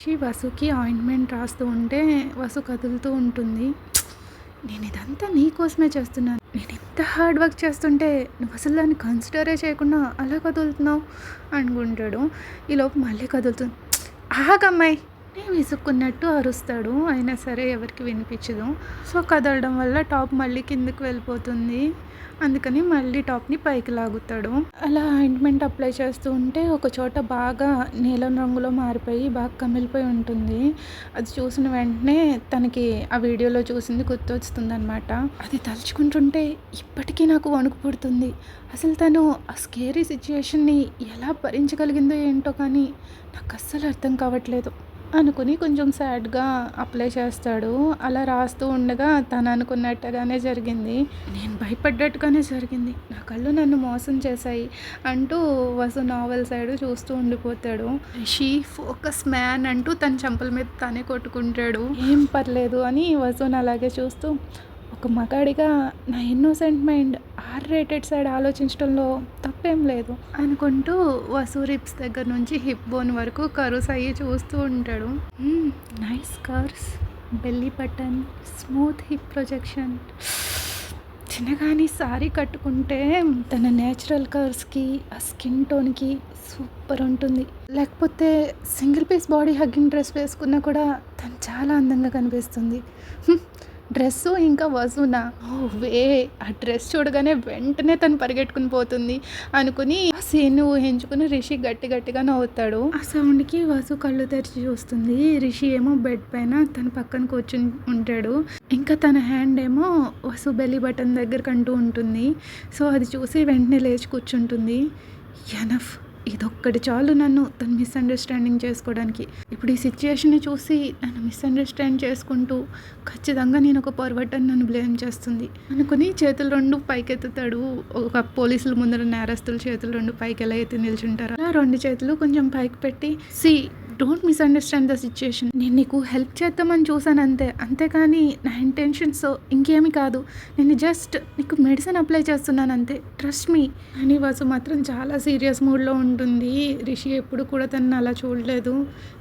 వసుకి ointment రాస్తూ ఉంటే వసు కదులుతూ ఉంటుంది. నేను ఇదంతా నీకోసమే చేస్తున్నాను. నేను ఇంత హార్డ్ వర్క్ చేస్తుంటే నువ్వు అసలు దాన్ని కన్సిడరే చేయకుండా అలా కదులుతున్నావు అనుకుంటాడు. ఈలోపు మళ్ళీ కదులుతుంది. ఆగమ్మాయి నేను విసుక్కున్నట్టు అరుస్తాడు. అయినా సరే ఎవరికి వినిపించదు. సో కదలడం వల్ల టాప్ మళ్ళీ కిందకి వెళ్ళిపోతుంది. అందుకని మళ్ళీ టాప్ని పైకి లాగుతాడు. అలా ఆయింట్మెంట్ అప్లై చేస్తూ ఉంటే ఒక చోట బాగా నీలం రంగులో మారిపోయి బాగా కమిలిపోయి ఉంటుంది. అది చూసిన వెంటనే తనకి ఆ వీడియోలో చూసింది గుర్తొస్తుంది అనమాట. అది తలుచుకుంటుంటే ఇప్పటికీ నాకు వణుకు పుడుతుంది. అసలు తను ఆ స్కేరీ సిచ్యుయేషన్ని ఎలా భరించగలిగిందో ఏంటో కానీ నాకు అస్సలు అర్థం కావట్లేదు అనుకుని కొంచెం సాడ్గా అప్లై చేస్తాడు. అలా రాస్తూ ఉండగా తను అనుకున్నట్టుగానే జరిగింది. నేను భయపడ్డట్టుగానే జరిగింది. నా కళ్ళు నన్ను మోసం చేశాయి అంటూ వసు నావెల్ సైడ్ చూస్తూ ఉండిపోతాడు. రిషి ఫోకస్ మ్యాన్ అంటూ తన చెంపల మీద తానే కొట్టుకుంటాడు. ఏం పర్లేదు అని వసుని అలాగే చూస్తూ, ఒక మగాడిగా నా ఇన్నోసెంట్ మైండ్ రేటెడ్ సైడ్ ఆలోచించడంలో తప్పేం లేదు అనుకుంటూ వసు రిప్స్ దగ్గర నుంచి హిప్ బోన్ వరకు కర్వ్స్ అయ్యి చూస్తూ ఉంటాడు. Nice curves, belly button, smooth hip projection. చిన్నగాని సారీ కట్టుకుంటే తన నేచురల్ కర్వ్స్కి ఆ స్కిన్ టోన్కి సూపర్ ఉంటుంది. లేకపోతే single piece body hugging dress వేసుకున్నా కూడా తను చాలా అందంగా కనిపిస్తుంది. డ్రెస్సు ఇంకా వసునా, ఓ వే, ఆ డ్రెస్ చూడగానే వెంటనే తను పరిగెట్టుకుని పోతుంది అనుకుని ఆ సీన్ ఊహించుకుని రిషి గట్టిగా నవ్వుతాడు. ఆ సౌండ్కి వసు కళ్ళు తెరిచి చూస్తుంది. రిషి ఏమో బెడ్ పైన తన పక్కన కూర్చుని ఉంటాడు. ఇంకా తన హ్యాండ్ ఏమో వసు బెల్లీ బటన్ దగ్గర కంటూ ఉంటుంది. సో అది చూసి వెంటనే లేచి కూర్చుంటుంది. ఎనఫ్, ఇదొక్కటి చాలు నన్ను తను మిస్అండర్స్టాండింగ్ చేసుకోవడానికి. ఇప్పుడు ఈ సిచ్యుయేషన్ని చూసి నన్ను మిస్అండర్స్టాండ్ చేసుకుంటూ ఖచ్చితంగా నేను ఒక పొరపాటుని నన్ను బ్లేమ్ చేస్తుంది అనుకుని చేతులు రెండు పైకెత్తుతాడు. ఒక పోలీసుల ముందర నేరస్తులు చేతులు రెండు పైకి ఎలా ఎత్తి నిల్చుంటారు, ఆ రెండు చేతులు కొంచెం పైకి పెట్టి, C don't misunderstand the situation. నేను నీకు హెల్ప్ చేద్దామని చూసాను అంతే, అంతేకాని నా ఇంటెన్షన్స్ ఇంకేమీ కాదు. నేను జస్ట్ నీకు మెడిసిన్ అప్లై చేస్తున్నాను అంతే, ట్రస్ట్ మీ అని వసు మాత్రం చాలా సీరియస్ మూడ్లో ఉంటుంది. రిషి ఎప్పుడు కూడా తనని అలా చూడలేదు.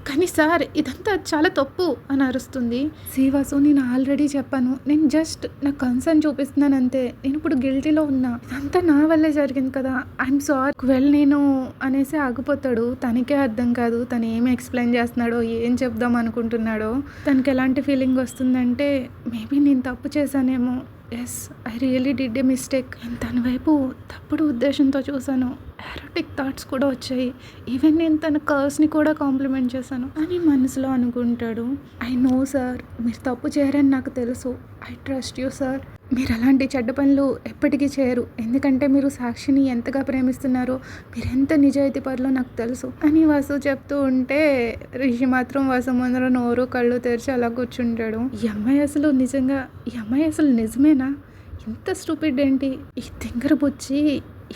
కానీ సార్ ఇదంతా చాలా తప్పు అని అరుస్తుంది. సి వసు, నేను ఆల్రెడీ చెప్పాను, నేను జస్ట్ నా కన్సర్న్ చూపిస్తున్నాను అంతే. నేను ఇప్పుడు గిల్టీలో ఉన్నా, ఇదంతా నా వల్లే జరిగింది కదా, ఐఎమ్ సారీ. వెల్ నేను అనేసి ఆగిపోతాడు. తనకే అర్థం కాదు తను ఏమి ఎక్స్ప్లెయిన్ చేస్తున్నాడో, ఏం చెప్దాం అనుకుంటున్నాడో. తనకి ఎలాంటి ఫీలింగ్ వస్తుందంటే, మేబీ నేను తప్పు చేశానేమో, yes I really did a mistake. నేను తన వైపు తప్పుడు ఉద్దేశంతో చూశాను, ఎరోటిక్ థాట్స్ కూడా వచ్చాయి. ఈవెన్ నేను తన కర్వ్స్ని కూడా కాంప్లిమెంట్ చేశాను అని మనసులో అనుకుంటాడు. ఐ నో సార్, మీరు తప్పు చేయరని నాకు తెలుసు. I trust you sir. మీరు అలాంటి చెడ్డ పనులు ఎప్పటికీ చేయరు, ఎందుకంటే మీరు సాక్షిని ఎంతగా ప్రేమిస్తున్నారో, మీరు ఎంత నిజాయితీ పరులో నాకు తెలుసు అని వసు చెప్తూ ఉంటే రిషి మాత్రం వసు ముందర నోరు కళ్ళు తెరిచి అలా కూర్చుంటాడు. ఈ అమ్మాయి అసలు నిజమేనా? ఇంత స్టూపిడ్ ఏంటి ఈ తింగర బుచ్చి?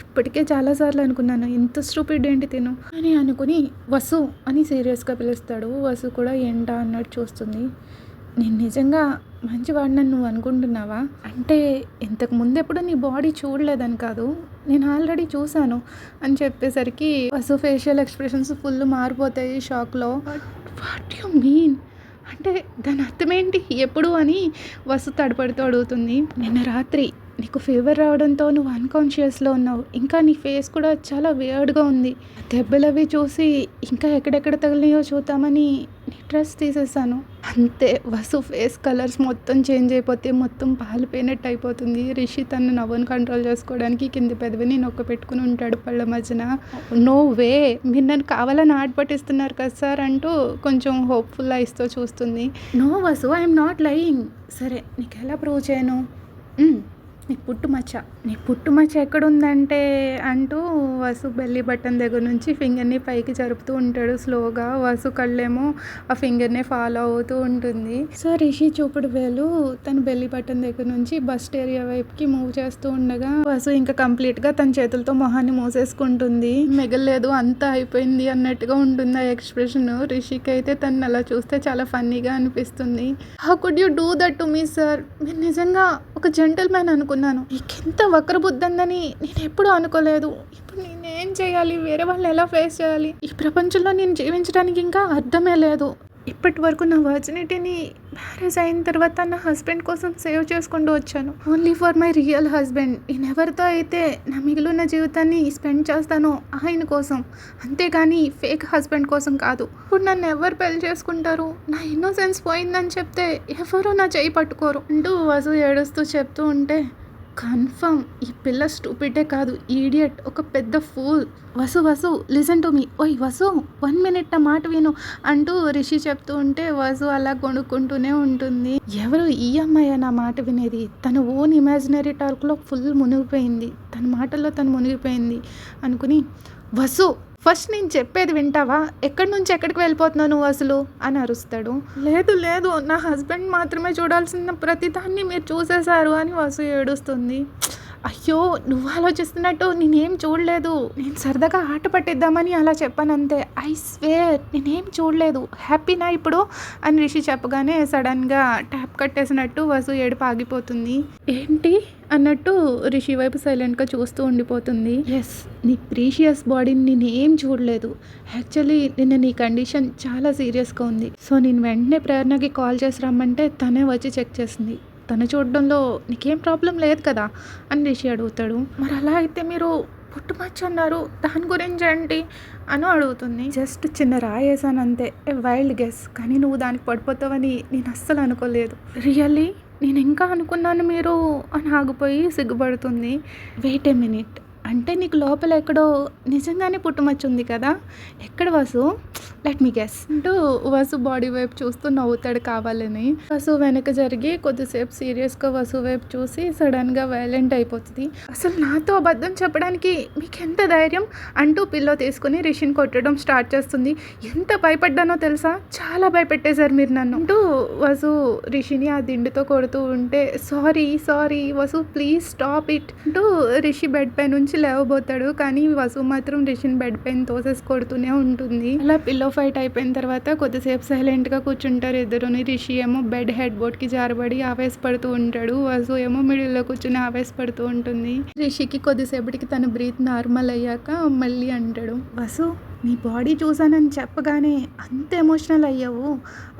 ఇప్పటికే చాలాసార్లు అనుకున్నాను, ఇంత స్టూపిడ్ ఏంటి తిను అని అనుకుని వసు అని సీరియస్గా పిలుస్తాడు. వసు కూడా ఏంటా అన్నట్టు చూస్తుంది. నేను నిజంగా మంచివాడినని నువ్వు అనుకుంటున్నావా? అంటే ఇంతకు ముందు ఎప్పుడు నీ బాడీ చూడలేదని కాదు, నేను ఆల్రెడీ చూశాను అని చెప్పేసరికి వసు ఫేషియల్ ఎక్స్ప్రెషన్స్ ఫుల్ మారిపోతాయి షాక్లో. వాట్ యు మీన్ అంటే దాని అర్థం ఏంటి, ఎప్పుడు అని వసు తడపడుతూ అడుగుతుంది. నిన్న రాత్రి నీకు ఫీవర్ రావడంతో నువ్వు అన్కాన్షియస్లో ఉన్నావు. ఇంకా నీ ఫేస్ కూడా చాలా వియర్డ్గా ఉంది. దెబ్బలవి చూసి ఇంకా ఎక్కడెక్కడ తగిలినాయో చూద్దామని నీ డ్రెస్ తీసేసాను అంతే. వసు ఫేస్ కలర్స్ మొత్తం చేంజ్ అయిపోతే మొత్తం పాలిపోయినట్టు అయిపోతుంది. రిషి తను నవ్వును కంట్రోల్ చేసుకోవడానికి కింది పెదవిని నొక్క పెట్టుకుని ఉంటాడు పళ్ళ మధ్యన. నో వే, మీరు నన్ను కావాలని ఆట పట్టిస్తున్నారు కదా సార్ అంటూ కొంచెం హోప్ఫుల్ ఐస్తో చూస్తుంది. No Vasu, I'm not lying. సరే నీకు ఎలా ప్రూవ్ చేయను? నీ పుట్టుమచ్చ ఎక్కడుందంటే అంటూ వసు బెల్లీ బటన్ దగ్గర నుంచి ఫింగర్ని పైకి జరుపుతూ ఉంటాడు స్లోగా. వసు కళ్ళేమో ఆ ఫింగర్నే ఫాలో అవుతూ ఉంటుంది. సో రిషి చూపుడు వేలు తన బెల్లీ బటన్ దగ్గర నుంచి బస్ట్ ఏరియా వైపుకి మూవ్ చేస్తూ ఉండగా వసు ఇంకా కంప్లీట్గా తన చేతులతో మొహాన్ని మూసేసుకుంటుంది. మిగలేదు, అంతా అయిపోయింది అన్నట్టుగా ఉంటుంది ఆ ఎక్స్ప్రెషన్. రిషికి అయితే తను అలా చూస్తే చాలా ఫన్నీగా అనిపిస్తుంది. How could you do that to me sir? మీరు నిజంగా ఒక జెంటల్మెన్ అనుకున్నాను, మీకెంత వక్ర బుద్ధి ఉందని నేను ఎప్పుడూ అనుకోలేదు. ఇప్పుడు నేనేం చేయాలి? వేరే వాళ్ళని ఎలా ఫేస్ చేయాలి? ఈ ప్రపంచంలో నేను జీవించడానికి ఇంకా అర్థమే లేదు. ఇప్పటి వరకు నా వర్జినిటీని మ్యారేజ్ అయిన తర్వాత నా హస్బెండ్ కోసం సేవ్ చేసుకుంటూ వచ్చాను. Only for my real husband. నేను ఎవరితో అయితే నా మిగిలిన జీవితాన్ని స్పెండ్ చేస్తానో ఆయన కోసం, అంతేగాని ఫేక్ హస్బెండ్ కోసం కాదు. ఇప్పుడు నన్ను ఎవరు పెళ్లి చేసుకుంటారు? నా ఇన్నోసెన్స్ పోయిందని చెప్తే ఎవరు నా చేయి పట్టుకోరు అంటూ వసు ఏడుస్తూ చెప్తూ ఉంటే, కన్ఫర్మ్ ఈ పిల్ల స్టూపిడే కాదు, ఈడియట్, ఒక పెద్ద pool. Vasu listen to me. ఓయ్ వసు, 1 minute నా మాట విను అంటూ రిషి చెప్తూ ఉంటే వసు అలా కొనుక్కుంటూనే ఉంటుంది. ఎవరు ఈ అమ్మాయి నా మాట వినేది? తన ఓన్ ఇమాజినరీ టాక్లో ఫుల్ మునిగిపోయింది, తన మాటల్లో తను మునిగిపోయింది అనుకుని, వసు ఫస్ట్ నేను చెప్పేది వింటావా? ఎక్కడి నుంచి ఎక్కడికి వెళ్ళిపోతున్నావు నువ్వు అసలు అని అరుస్తాడు. లేదు నా హస్బెండ్ మాత్రమే చూడాల్సిన ప్రతిదాన్ని మీరు చూసేశారు అని వసు ఏడుస్తుంది. అయ్యో, నువ్వు ఆలోచిస్తున్నట్టు నేనేం చూడలేదు, నేను సరదాగా ఆట పట్టిద్దామని అలా చెప్పాను అంతే. ఐ స్వేర్ నేనేం చూడలేదు. హ్యాపీనా ఇప్పుడు అని రిషి చెప్పగానే సడన్గా ట్యాప్ కట్టేసినట్టు వసు ఏడుపు ఆగిపోతుంది. ఏంటి అన్నట్టు రిషి వైపు సైలెంట్గా చూస్తూ ఉండిపోతుంది. ఎస్, నీ ప్రీషియస్ బాడీని నేనేం చూడలేదు. యాక్చువల్లీ నిన్న నీ కండిషన్ చాలా సీరియస్గా ఉంది. సో నేను వెంటనే ప్రేరణకి కాల్ చేసి రమ్మంటే తనే వచ్చి చెక్ చేసింది. తను చూడడంలో నీకేం ప్రాబ్లం లేదు కదా అని రిషి అడుగుతాడు. మరి అలా అయితే మీరు పుట్టుమచ్చు అన్నారు, దాని గురించి ఏంటి అని అడుగుతుంది. జస్ట్ చిన్న రాయేసాను అంతే, ఏ వైల్డ్ గెస్, కానీ నువ్వు దానికి పడిపోతావని నేను అస్సలు అనుకోలేదు. రియల్లీ నేను ఇంకా అనుకున్నాను మీరు అని ఆగిపోయి సిగ్గుపడుతుంది. వెయిట్ ఏ మినిట్, అంటే నీకు లోపల ఎక్కడో నిజంగానే పుట్టుమచ్చు ఉంది కదా, ఎక్కడ వసు? లెట్ మీ గెస్ అంటూ వసు బాడీ వైపు చూస్తూ నవ్వుతాడు కావాలని. వసు వెనక జరిగి కొద్దిసేపు సీరియస్గా వసు వైపు చూసి సడన్గా వైలెంట్ అయిపోతుంది. అసలు నాతో అబద్ధం చెప్పడానికి మీకు ఎంత ధైర్యం అంటూ పిల్లో తీసుకుని రిషిని కొట్టడం స్టార్ట్ చేస్తుంది. ఎంత భయపడ్డానో తెలుసా, చాలా భయపెట్టేశారు మీరు నన్ను అంటూ వసు రిషిని ఆ దిండుతో కొడుతూ ఉంటే, sorry Vasu please stop it అంటూ రిషి బెడ్ పై నుంచి లేవబోతాడు. కానీ వసు మాత్రం రిషిని బెడ్ పైన తోసేసి కొడుతూనే ఉంటుంది. అలా పిల్లో ఫైట్ అయిపోయిన తర్వాత కొద్దిసేపు సైలెంట్గా కూర్చుంటారు ఇద్దరుని. రిషి ఏమో బెడ్ హెడ్ బోర్డ్కి జారబడి ఆవేశపడుతూ ఉంటాడు. వసు ఏమో మిడిల్లో కూర్చుని ఆవేశపడుతూ ఉంటుంది. రిషికి కొద్దిసేపటికి తన బ్రీత్ నార్మల్ అయ్యాక మళ్ళీ అంటాడు, వసు నీ బాడీ చూసానని చెప్పగానే అంత ఎమోషనల్ అయ్యావు.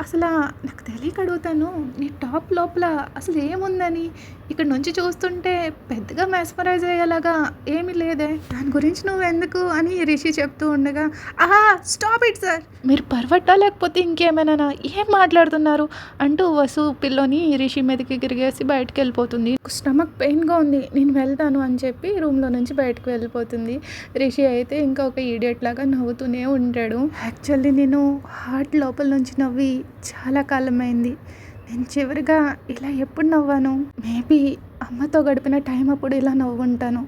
అసలు నాకు తెలియక అడుగుతాను, నీ టాప్ లోపల అసలు ఏముందని? ఇక్కడ నుంచి చూస్తుంటే పెద్దగా మెస్మరైజ్ అయ్యేలాగా ఏమీ లేదే, దాని గురించి నువ్వు ఎందుకు అని రిషి చెప్తూ ఉండగా, స్టాప్ ఇట్ సార్, మీరు పర్వట్టా లేకపోతే ఇంకేమైనా, ఏం మాట్లాడుతున్నారు అంటూ వసు పిల్లోని రిషి మీదకి గిరిగేసి బయటకు వెళ్ళిపోతుంది. స్టమక్ పెయిన్గా ఉంది, నేను వెళ్తాను అని చెప్పి రూమ్లో నుంచి బయటకు వెళ్ళిపోతుంది. రిషి అయితే ఇంకా ఒక ఈడియట్ లాగా నవ్వుతూనే ఉంటాడు. యాక్చువల్లీ నేను హార్ట్ లోపల నుంచి నవ్వి చాలా కాలమైంది. నేను చివరిగా ఇలా ఎప్పుడు నవ్వాను? మేబీ అమ్మతో గడిపిన టైం అప్పుడు ఇలా నవ్వుంటాను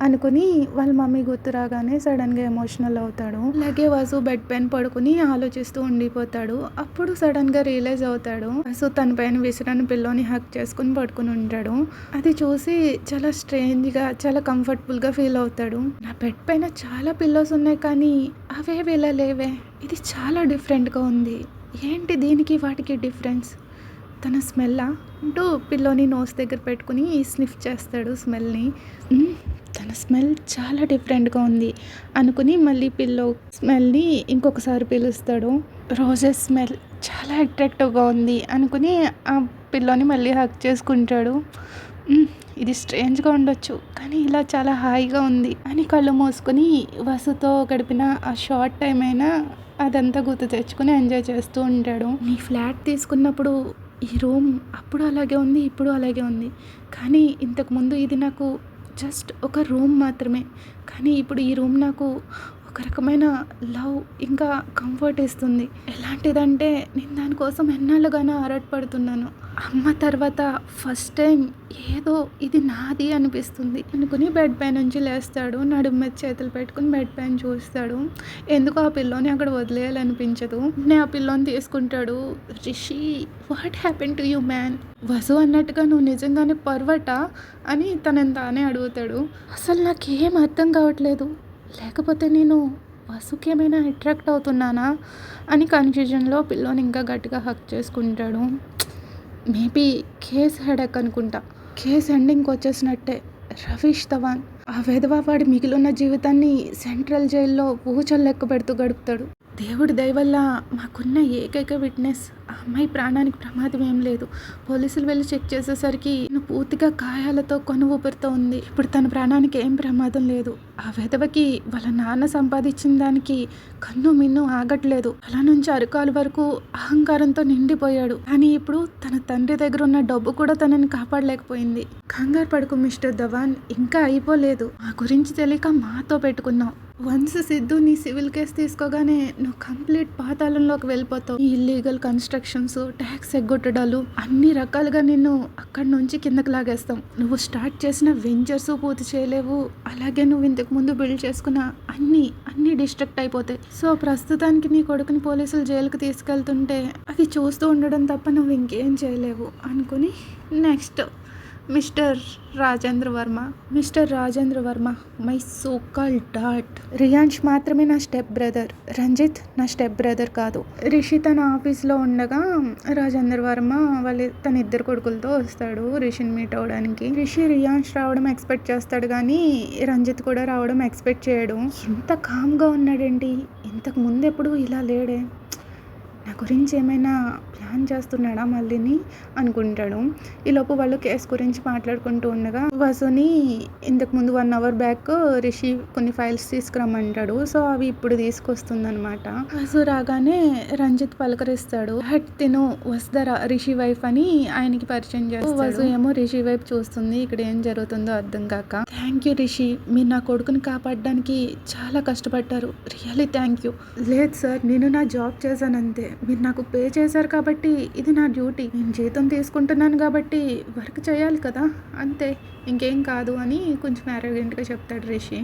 అనుకుని వాళ్ళ మమ్మీ గుర్తు రాగానే సడన్గా ఎమోషనల్ అవుతాడు. అలాగే వసు బెడ్ పైన పడుకుని ఆలోచిస్తూ ఉండిపోతాడు. అప్పుడు సడన్గా రియలైజ్ అవుతాడు. వసు తన పైన విసిరని పిల్లోని హక్ చేసుకుని పడుకుని ఉంటాడు. అది చూసి చాలా స్ట్రేంజ్గా, చాలా కంఫర్టబుల్గా ఫీల్ అవుతాడు. నా బెడ్ పైన చాలా పిల్లోస్ ఉన్నాయి కానీ అవే ఇలా లేవే, ఇది చాలా డిఫరెంట్గా ఉంది, ఏంటి దీనికి వాటికి డిఫరెన్స్? తన స్మెల్లా అంటూ పిల్లోని నోస్ దగ్గర పెట్టుకుని స్నిఫ్ చేస్తాడు స్మెల్ని. తన స్మెల్ చాలా డిఫరెంట్గా ఉంది అనుకుని మళ్ళీ పిల్లో స్మెల్ని ఇంకొకసారి పిలుస్తాడు. రోజెస్ స్మెల్ చాలా అట్రాక్టివ్గా ఉంది అనుకుని ఆ పిల్లోని మళ్ళీ హక్ చేసుకుంటాడు. ఇది స్ట్రేంజ్గా ఉండొచ్చు కానీ ఇలా చాలా హాయిగా ఉంది అని కళ్ళు మూసుకొని వసుతో గడిపిన ఆ షార్ట్ టైం అయినా అదంతా గుర్తు తెచ్చుకుని ఎంజాయ్ చేస్తూ ఉంటాడు. నీ ఫ్లాట్ తీసుకున్నప్పుడు ఈ రూమ్ అప్పుడు అలాగే ఉంది, ఇప్పుడు అలాగే ఉంది, కానీ ఇంతకుముందు ఇది నాకు జస్ట్ ఒక రూమ్ మాత్రమే, కానీ ఇప్పుడు ఈ రూమ్ నాకు ఒక రకమైన లవ్ ఇంకా కంఫర్ట్ ఇస్తుంది. ఎలాంటిదంటే నేను దానికోసం ఎన్నాళ్ళుగానో ఆరాటపడుతున్నాను. అమ్మ తర్వాత ఫస్ట్ టైం ఏదో ఇది నాది అనిపిస్తుంది అనుకుని బెడ్ పై నుంచి లేస్తాడు. నడుము మీద చేతులు పెట్టుకుని బెడ్ పైన చూస్తాడు. ఎందుకు ఆ పిల్లోని అక్కడ వదిలేయాలనిపించదు. నేను ఆ పిల్లోని తీసుకుంటాడు. Rishi, what happen to you man? Vasu అన్నట్టుగా నువ్వు నిజంగానే పర్వటా అని తనని తానే అడుగుతాడు. అసలు నాకేం అర్థం కావట్లేదు, లేకపోతే నేను వసుకి ఏమైనా అట్రాక్ట్ అవుతున్నానా అని కన్ఫ్యూజన్లో పిల్లోని ఇంకా గట్టిగా హక్ చేసుకుంటాడు. మేబీ కేస్ హెడక్ అనుకుంటా. కేస్ ఎండింగ్కి వచ్చేసినట్టే. రవీష్ ధవన్ ఆ విధవ వాడి మిగిలిన జీవితాన్ని సెంట్రల్ జైల్లో ఊచలు లెక్క పెడుతూ గడుపుతాడు. దేవుడి దయ వల్ల మాకున్న ఏకైక విట్నెస్ ఆ అమ్మాయి ప్రాణానికి ప్రమాదం ఏం లేదు. పోలీసులు వెళ్ళి చెక్ చేసేసరికి తను పూర్తిగా గాయాలతో ఊపిరితో ఉంది. ఇప్పుడు తన ప్రాణానికి ఏం ప్రమాదం లేదు. ఆ వెధవకి వాళ్ళ నాన్న సంపాదించిన దానికి కన్ను మిన్ను ఆగట్లేదు. అలా నుంచి అరికాలు వరకు అహంకారంతో నిండిపోయాడు. కానీ ఇప్పుడు తన తండ్రి దగ్గర ఉన్న డబ్బు కూడా తనని కాపాడలేకపోయింది. కంగారు పడుకు మిస్టర్ ధవాన్, ఇంకా అయిపోలేదు. మా గురించి తెలియక మాతో పెట్టుకున్నావు. వన్స్ సిద్ధు నీ సివిల్ కేసు తీసుకోగానే నువ్వు కంప్లీట్ పాతాళంలోకి వెళ్ళిపోతావు. ఈ ఇల్లీగల్ కన్స్ట్రక్షన్స్, ట్యాక్స్ ఎగ్గొట్టడాలు అన్ని రకాలుగా నిన్ను అక్కడి నుంచి కిందకి లాగేస్తాం. నువ్వు స్టార్ట్ చేసిన వెంచర్స్ పూర్తి చేయలేవు. అలాగే నువ్వు ఇంతకు ముందు బిల్డ్ చేసుకున్న అన్ని డిస్ట్రాక్ట్ అయిపోతాయి. సో ప్రస్తుతానికి నీ కొడుకుని పోలీసులు జైలుకి తీసుకెళ్తుంటే అది చూస్తూ ఉండడం తప్ప నువ్వు ఇంకేం చేయలేవు అనుకుని next mister Rajendra Varma my so-called dot. Riyansh మాత్రమే నా స్టెప్ బ్రదర్, రంజిత్ నా స్టెప్ బ్రదర్ కాదు. రిషి తన ఆఫీస్లో ఉండగా రాజేంద్ర వర్మ తన ఇద్దరు కొడుకులతో వస్తాడు రిషిని మీట్ అవ్వడానికి. రిషి రియాన్ష్ రావడం ఎక్స్పెక్ట్ చేస్తాడు కానీ రంజిత్ కూడా రావడం ఎక్స్పెక్ట్ చేయడు. ఇంత కామ్గా ఉన్నాడేంటి, ఇంతకు ముందు ఎప్పుడు ఇలా లేడే, నా గురించి ఏమైనా ప్లాన్ చేస్తున్నాడా మళ్ళీని అనుకుంటాడు. ఈలోపు వాళ్ళు కేసు గురించి మాట్లాడుకుంటూ ఉండగా వసుని ఇంతకుముందు 1 hour బ్యాక్ రిషి కొన్ని ఫైల్స్ తీసుకురమ్మంటాడు. సో అవి ఇప్పుడు తీసుకొస్తుంది అనమాట. వసు రాగానే రంజిత్ పలకరిస్తాడు. తిను వసుధర రిషి వైఫ్ అని ఆయనకి పరిచయం చేస్తాడు. వసు ఏమో రిషి వైపు చూస్తుంది. ఇక్కడ ఏం జరుగుతుందో అర్థం కాక. థ్యాంక్ యూ రిషి, మీరు నా కొడుకుని కాపాడడానికి చాలా కష్టపడ్డారు. Really thank you. లేదు సార్, నేను నా జాబ్ చేశాను అంతే. మీరు నాకు పే చేశారు కాబట్టి ఇది నా డ్యూటీ. నేను జీతం తీసుకుంటున్నాను కాబట్టి వర్క్ చేయాలి కదా, అంతే, ఇంకేం కాదు అని కొంచెం అరోగెంట్గా చెప్తాడు రిషి.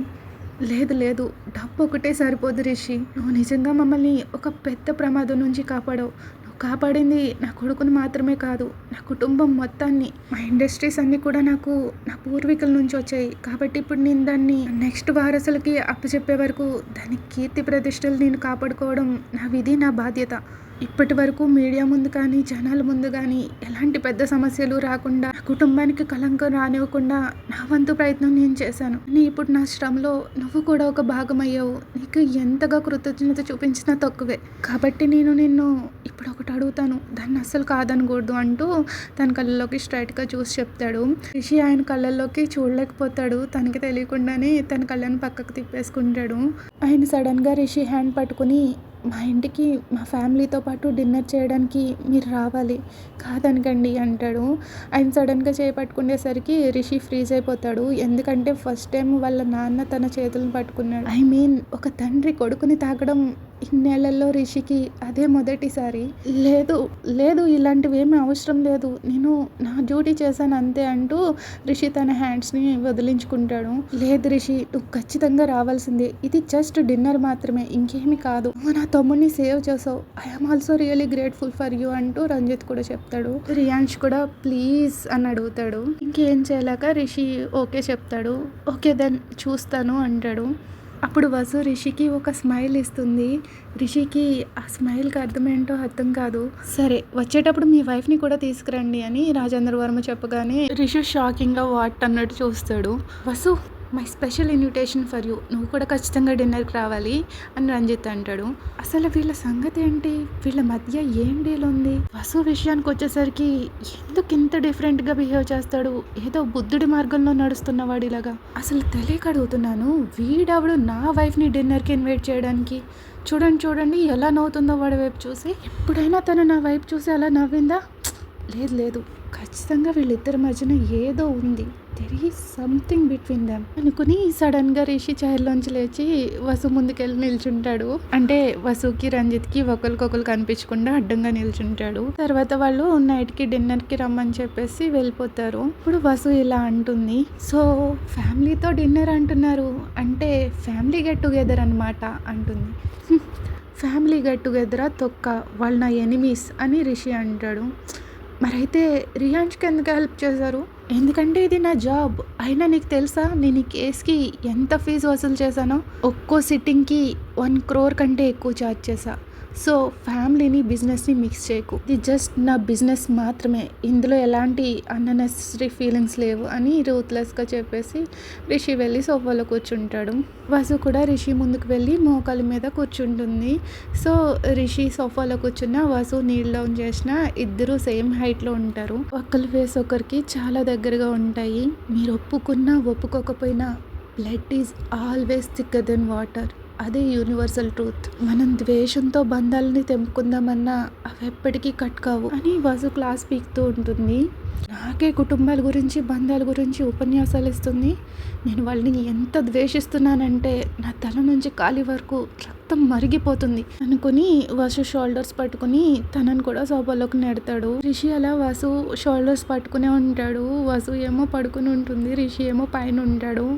లేదు, డబ్బు ఒకటే సరిపోదు రిషి. నువ్వు నిజంగా మమ్మల్ని ఒక పెద్ద ప్రమాదం నుంచి కాపాడావు. నువ్వు కాపాడింది నా కొడుకుని మాత్రమే కాదు, నా కుటుంబం మొత్తాన్ని. మా ఇండస్ట్రీస్ అన్నీ కూడా నాకు నా పూర్వీకుల నుంచి వచ్చాయి. కాబట్టి ఇప్పుడు నేను దాన్ని నెక్స్ట్ వారసులకి అప్పచెప్పే వరకు దాని కీర్తి ప్రతిష్టలు నేను కాపాడుకోవడం నా విధి, నా బాధ్యత. ఇప్పటి వరకు మీడియా ముందు కానీ జనాల ముందు కానీ ఎలాంటి పెద్ద సమస్యలు రాకుండా, నా కుటుంబానికి కలంకం రానివ్వకుండా నా వంతు ప్రయత్నం నేను చేశాను. ఇప్పుడు నా శ్రమలో నువ్వు కూడా ఒక భాగం అయ్యావు. నీకు ఎంతగా కృతజ్ఞత చూపించినా తక్కువే. కాబట్టి నేను నిన్ను ఇప్పుడు ఒకటి అడుగుతాను, దాన్ని అస్సలు కాదనకూడదు అంటూ తన కళ్ళల్లోకి స్ట్రైట్గా చూసి చెప్తాడు. రిషి ఆయన కళ్ళల్లోకి చూడలేకపోతాడు. తనకి తెలియకుండానే తన కళ్ళని పక్కకు తిప్పేసుకుంటాడు. ఆయన సడన్గా రిషి హ్యాండ్ పట్టుకుని, మా ఇంటికి మా ఫ్యామిలీతో పాటు డిన్నర్ చేయడానికి మీరు రావాలి, కాదనకండి అంటాడు. ఆయన సడన్గా చేపట్టుకునేసరికి రిషి ఫ్రీజ్ అయిపోతాడు. ఎందుకంటే ఫస్ట్ టైం వాళ్ళ నాన్న తన చేతులను పట్టుకున్నాడు. ఒక తండ్రి కొడుకుని తాకడం ఇన్నేళ్లలో రిషికి అదే మొదటిసారి. లేదు ఇలాంటివి ఏమీ అవసరం లేదు, నేను నా డ్యూటీ చేశాను అంతే అంటూ రిషి తన హ్యాండ్స్ని వదిలించుకుంటాడు. లేదు రిషి, నువ్వు ఖచ్చితంగా రావాల్సిందే. ఇది జస్ట్ డిన్నర్ మాత్రమే, ఇంకేమీ కాదు. నువ్వు నా తమ్ముడిని సేవ్ చేసావు. I'm also really grateful for you అంటూ రంజిత్ కూడా చెప్తాడు. రియాన్ష్ కూడా ప్లీజ్ అని అడుగుతాడు. ఇంకేం చేయలేక రిషి ఓకే చెప్తాడు. ఓకే దెన్ చూస్తాను అంటాడు. అప్పుడు వసు రిషికి ఒక స్మైల్ ఇస్తుంది. రిషికి ఆ స్మైల్కి అర్థమేంటో అర్థం కాదు. సరే వచ్చేటప్పుడు మీ వైఫ్ని కూడా తీసుకురండి అని రాజేంద్ర వర్మ చెప్పగానే రిషి షాకింగ్గా వాట్ అన్నట్టు చూస్తాడు. Vasu, my special invitation for you, నువ్వు కూడా ఖచ్చితంగా డిన్నర్కి రావాలి అని రంజిత్ అంటాడు. అసలు వీళ్ళ సంగతి ఏంటి, వీళ్ళ మధ్య ఏం డీల్ ఉంది? వసు విషయానికి వచ్చేసరికి ఎందుకు ఇంత డిఫరెంట్గా బిహేవ్ చేస్తాడు, ఏదో బుద్ధుడి మార్గంలో నడుస్తున్నవాడిలాగా. అసలు తెలియక అడుగుతున్నాను, వీడెవడు నా వైఫ్ని డిన్నర్కి ఇన్వైట్ చేయడానికి? చూడండి ఎలా నవ్వుతుందో వాడి వైపు చూసి. ఎప్పుడైనా తను నా వైపు చూసి అలా నవ్విందా? లేదు, ఖచ్చితంగా వీళ్ళిద్దరి మధ్యన ఏదో ఉంది. There is something between them అనుకుని సడన్గా రిషి చైర్లోంచి లేచి వసు ముందుకెళ్ళి నిల్చుంటాడు. అంటే వసుకి రంజిత్కి ఒకరికొకరు కనిపించకుండా అడ్డంగా నిల్చుంటాడు. తర్వాత వాళ్ళు నైట్కి డిన్నర్కి రమ్మని చెప్పేసి వెళ్ళిపోతారు. ఇప్పుడు వసు ఇలా అంటుంది, సో ఫ్యామిలీతో డిన్నర్ అంటున్నారు అంటే ఫ్యామిలీ గెట్ టుగెదర్ అనమాట అంటుంది. ఫ్యామిలీ గెట్ టుగెదరా తొక్క, వాళ్ళు నా ఎనిమీస్ అని రిషి అంటాడు. మరైతే రియాన్ష్కి ఎందుకు హెల్ప్ చేశారు? ఎందుకంటే ఇది నా జాబ్. అయినా నీకు తెలుసా నేను ఈ కేసుకి ఎంత ఫీజు వసూలు చేశానో? ఒక్కో సిట్టింగ్కి 1 crore కంటే ఎక్కువ ఛార్జ్ చేశా. సో ఫ్యామిలీని బిజినెస్ని మిక్స్ చేయకు, ఇది జస్ట్ నా బిజినెస్ మాత్రమే, ఇందులో ఎలాంటి అన్నెసెసరీ ఫీలింగ్స్ లేవు అని రూత్లెస్గా చెప్పేసి రిషి వెళ్ళి సోఫాలో కూర్చుంటాడు. వసు కూడా రిషి ముందుకు వెళ్ళి మోకాల మీద కూర్చుంటుంది. సో రిషి సోఫాలో కూర్చున్న వసు నీల్ డౌన్ చేసిన ఇద్దరు సేమ్ హైట్లో ఉంటారు. ఒకరి ఫేస్ ఒకరికి చాలా దగ్గరగా ఉంటాయి. మీరు ఒప్పుకున్నా ఒప్పుకోకపోయినా blood is always thicker than water, అదే యూనివర్సల్ ట్రూత్. మనం ద్వేషంతో బంధాలని తెంపుకుందామన్నా అవి ఎప్పటికీ కట్ కావు అని వసు క్లాస్ పీకుతూ ఉంటుంది. నాకే కుటుంబాల గురించి బంధాల గురించి ఉపన్యాసాలు ఇస్తుంది. నేను వాళ్ళని ఎంత ద్వేషిస్తున్నానంటే నా తల నుంచి కాలి వరకు రక్తం మరిగిపోతుంది అనుకుని వసు షోల్డర్స్ పట్టుకుని తనని కూడా సోఫాలోకి నెడతాడు. రిషి అలా వసు షోల్డర్స్ పట్టుకునే ఉంటాడు. వసు ఏమో పడుకుని ఉంటుంది, రిషి ఏమో పైన ఉంటాడు.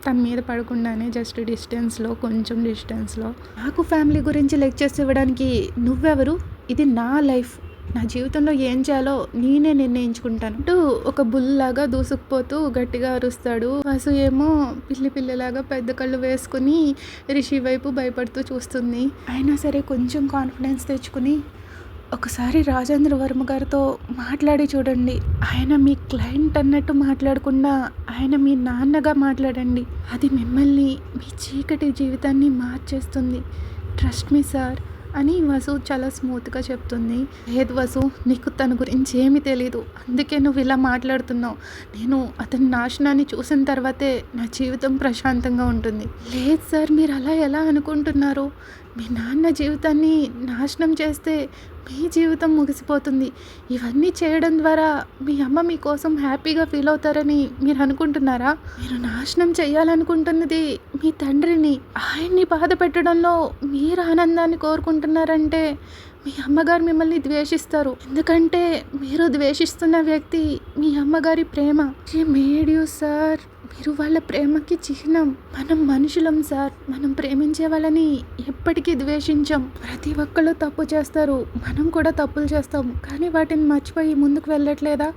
తన మీద పడకుండానే జస్ట్ డిస్టెన్స్లో, కొంచెం డిస్టెన్స్లో. నాకు ఫ్యామిలీ గురించి లెక్చర్స్ ఇవ్వడానికి నువ్వెవరు? ఇది నా లైఫ్, నా జీవితంలో ఏం చేయాలో నేనే నిర్ణయించుకుంటాను అంటూ ఒక బుల్లాగా దూసుకుపోతూ గట్టిగా అరుస్తాడు. వసు ఏమో పిల్లిలాగా పెద్ద కళ్ళు వేసుకుని రిషి వైపు భయపడుతూ చూస్తుంది. అయినా సరే కొంచెం కాన్ఫిడెన్స్ తెచ్చుకుని ఒకసారి రాజేంద్ర వర్మ గారితో మాట్లాడి చూడండి, ఆయన మీ క్లయింట్ అన్నట్టు మాట్లాడకుండా ఆయన మీ నాన్నగా మాట్లాడండి, అది మిమ్మల్ని మీ చీకటి జీవితాన్ని మార్చేస్తుంది, ట్రస్ట్ మీ సార్ అని వసు చాలా స్మూత్గా చెప్తుంది. లేదు వసు, నీకు తన గురించి ఏమీ తెలీదు, అందుకే నువ్వు ఇలా మాట్లాడుతున్నావు. నేను అతని నాశనాన్ని చూసిన తర్వాతే నా జీవితం ప్రశాంతంగా ఉంటుంది. లేదు సార్, మీరు అలా ఎలా అనుకుంటున్నారు? మీ నాన్న జీవితాన్ని నాశనం చేస్తే మీ జీవితం ముగిసిపోతుంది. ఇవన్నీ చేయడం ద్వారా మీ అమ్మ మీకోసం హ్యాపీగా ఫీల్ అవుతారని మీరు అనుకుంటున్నారా? మీరు నాశనం చేయాలనుకుంటున్నది మీ తండ్రిని, ఆయన్ని బాధ పెట్టడంలో మీరు ఆనందాన్ని కోరుకుంటున్నారంటే మీ అమ్మగారు మిమ్మల్ని ద్వేషిస్తారు. ఎందుకంటే మీరు ద్వేషిస్తున్న వ్యక్తి మీ అమ్మగారి ప్రేమ. షీ మేడ్ యూ సార్, మీరు వాళ్ళ ప్రేమకి చిహ్నం. మనం మనుషులం సార్, మనం ప్రేమించే వాళ్ళని ఎప్పటికీ ద్వేషించం. ప్రతి ఒక్కళ్ళు తప్పు చేస్తారు, మనం కూడా తప్పులు చేస్తాం, కానీ వాటిని మర్చిపోయి ముందుకు వెళ్ళట్లేదా?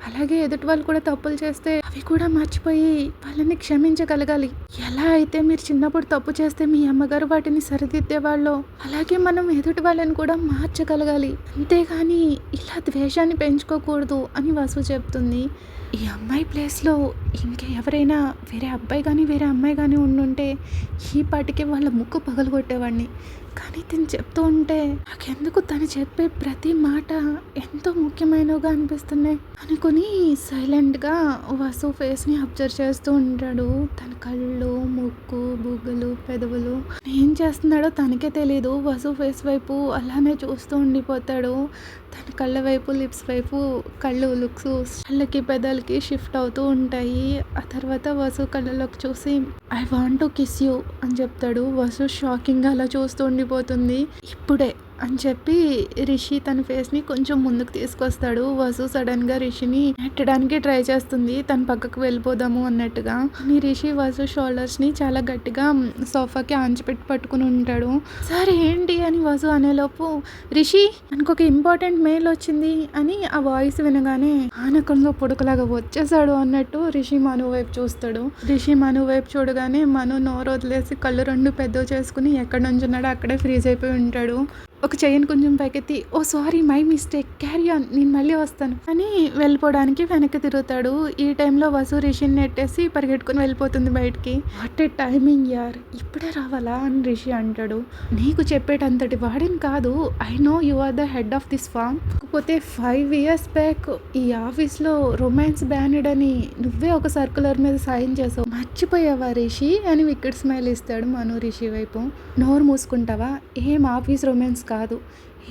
అలాగే ఎదుటి వాళ్ళు కూడా తప్పులు చేస్తే అవి కూడా మర్చిపోయి వాళ్ళని క్షమించగలగాలి. ఎలా అయితే మీరు చిన్నప్పుడు తప్పు చేస్తే మీ అమ్మగారు వాటిని సరిదిద్దేవాళ్ళో, అలాగే మనం ఎదుటి వాళ్ళని కూడా మార్చగలగాలి, అంతేగాని ఇలా ద్వేషాన్ని పెంచుకోకూడదు అని వసు చెప్తుంది. ఈ అమ్మాయి ప్లేస్లో ఇంకెవరైనా వేరే అబ్బాయి కానీ వేరే అమ్మాయి కానీ ఉండుంటే ఈ పాటికి వాళ్ళ ముక్కు పగలగొట్టేవాడిని. కానీ తను చెప్తూ ఉంటే నాకెందుకు తను చెప్పే ప్రతి మాట ఎంతో ముఖ్యమైనవిగా అనిపిస్తున్నాయి అనుకుని సైలెంట్గా వసు ఫేస్ని అబ్జర్వ్ చేస్తూ ఉంటాడు. తన కళ్ళు, ముక్కు, బుగ్గలు, పెదవులు ఏం చేస్తున్నాడో తనకే తెలీదు. వసు ఫేస్ వైపు అలానే చూస్తూ ఉండిపోతాడు. తన కళ్ళ వైపు, లిప్స్ వైపు కళ్ళు లుక్స్ కళ్ళకి పెదాలకి షిఫ్ట్ అవుతూ ఉంటాయి. ఆ తర్వాత వసు కళ్ళలోకి చూసి I want to kiss you అని చెప్తాడు. వసు షాకింగ్గా అలా చూస్తూ ఉండిపోతుంది. ఇప్పుడే అని చెప్పి రిషి తన ఫేస్ని కొంచెం ముందుకు తీసుకొస్తాడు. వసు సడన్గా రిషిని నెట్టడానికి ట్రై చేస్తుంది, తన పక్కకు వెళ్ళిపోదాము అన్నట్టుగా. కానీ రిషి వసు షోల్డర్స్ని చాలా గట్టిగా సోఫాకి ఆంచిపెట్టి పట్టుకుని ఉంటాడు. సరే ఏంటి అని వసు అనేలోపు రిషి మనకు ఒక ఇంపార్టెంట్ మెయిల్ వచ్చింది అని ఆ వాయిస్ వినగానే ఆనకంలో పొడుకులాగా వచ్చేసాడు అన్నట్టు రిషి మను వైపు చూస్తాడు. రిషి మను వైపు చూడగానే మను నోరు వదిలేసి కళ్ళు రెండు పెద్దవి చేసుకుని ఎక్కడ నుంచున్నాడో అక్కడే ఫ్రీజ్ అయిపోయి ఉంటాడు. ఒక చెయ్యిని కొంచెం పైకెత్తి oh sorry my mistake, carry on, నేను మళ్ళీ వస్తాను అని వెళ్ళిపోవడానికి వెనక్కి తిరుగుతాడు. ఈ టైంలో వసు రిషిని నెట్టేసి పరిగెట్టుకుని వెళ్ళిపోతుంది బయటికి. వాట్ ఏ టైమింగ్ యార్, ఇప్పుడే రావాలా అని రిషి అంటాడు. నీకు చెప్పేటంతటి వాడిని కాదు, I know you are the head of this farm. కాకపోతే 5 years బ్యాక్ ఈ ఆఫీస్లో రొమాన్స్ బ్యానెడ్ అని నువ్వే ఒక సర్కులర్ మీద సైన్ చేసావు, మర్చిపోయావా రిషి అని వికెట్ స్మైల్ ఇస్తాడు మను రిషి వైపు. నోరు మూసుకుంటావా, ఏం ఆఫీస్ రొమాన్స్ కాదు,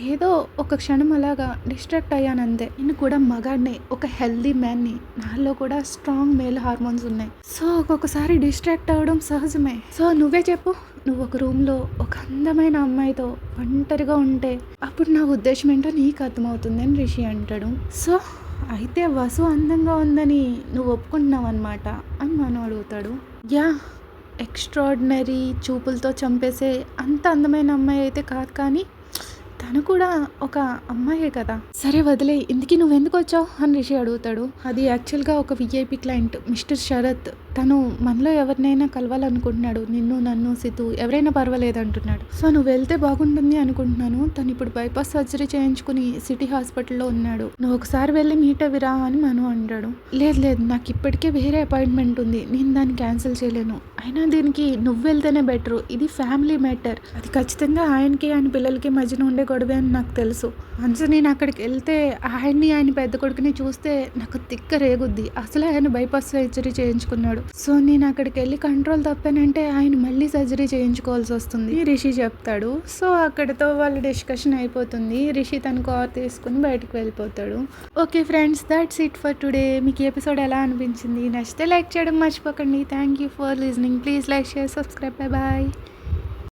ఏదో ఒక క్షణం అలాగా డిస్ట్రాక్ట్ అయ్యానంతే. నేను కూడా మగాడిని, ఒక హెల్దీ మ్యాన్ని, నాలో కూడా స్ట్రాంగ్ మేల్ హార్మోన్స్ ఉన్నాయి. సో ఒక్కొక్కసారి డిస్ట్రాక్ట్ అవ్వడం సహజమే. సో నువ్వే చెప్పు, నువ్వు ఒక రూమ్లో ఒక అందమైన అమ్మాయితో ఒంటరిగా ఉంటే అప్పుడు నా ఉద్దేశం ఏంటో నీకు అర్థమవుతుంది అని రిషి అంటాడు. సో అయితే వసు అందంగా ఉందని నువ్వు ఒప్పుకుంటున్నావు అనమాట అని మనం అడుగుతాడు. యా, ఎక్స్ట్రాడినరీ చూపులతో చంపేసే అంత అందమైన అమ్మాయి అయితే కాదు, కానీ తను కూడా ఒక అమ్మాయే కదా. సరే వదిలే, ఇందుకీ నువ్వెందుకు వచ్చావు అని రిషి అడుగుతాడు. అది యాక్చువల్గా ఒక విఐపి క్లయింట్ మిస్టర్ శరత్ తను మనలో ఎవరినైనా కలవాలనుకుంటున్నాడు. నిన్ను, నన్ను, సితు ఎవరైనా పర్వాలేదు అంటున్నాడు. సో నువ్వు వెళ్తే బాగుంటుంది అనుకుంటున్నాను. తను ఇప్పుడు బైపాస్ సర్జరీ చేయించుకుని సిటీ హాస్పిటల్లో ఉన్నాడు. నువ్వు ఒకసారి వెళ్ళి మీట్ అవిరా అని మను అంటాడు. లేదు లేదు, నాకు ఇప్పటికే వేరే అపాయింట్మెంట్ ఉంది, నేను దాన్ని క్యాన్సిల్ చేయలేను. అయినా దీనికి నువ్వు వెళ్తేనే బెటరు. ఇది ఫ్యామిలీ మ్యాటర్. అది ఖచ్చితంగా ఆయనకి ఆయన పిల్లలకి మధ్యన ఉండే గొడవే అని నాకు తెలుసు. వన్స్ నేను అక్కడికి వెళ్తే ఆయన్ని ఆయన పెద్ద కొడుకుని చూస్తే నాకు తిక్క రేగుద్ది. అసలు ఆయన బైపాస్ సర్జరీ చేయించుకున్నాడు. సో నేను అక్కడికి వెళ్ళి కంట్రోల్ తప్పానంటే ఆయన మళ్ళీ సర్జరీ చేయించుకోవాల్సి వస్తుంది రిషి చెప్తాడు. సో అక్కడితో వాళ్ళ డిస్కషన్ అయిపోతుంది. రిషి తన కార్ తీసుకుని బయటకు వెళ్ళిపోతాడు. Okay friends, that's it for today. మీకు ఈ ఎపిసోడ్ ఎలా అనిపించింది? నచ్చితే లైక్ చేయడం మర్చిపోకండి. Thank you for listening. Please like, share, subscribe. Bye bye.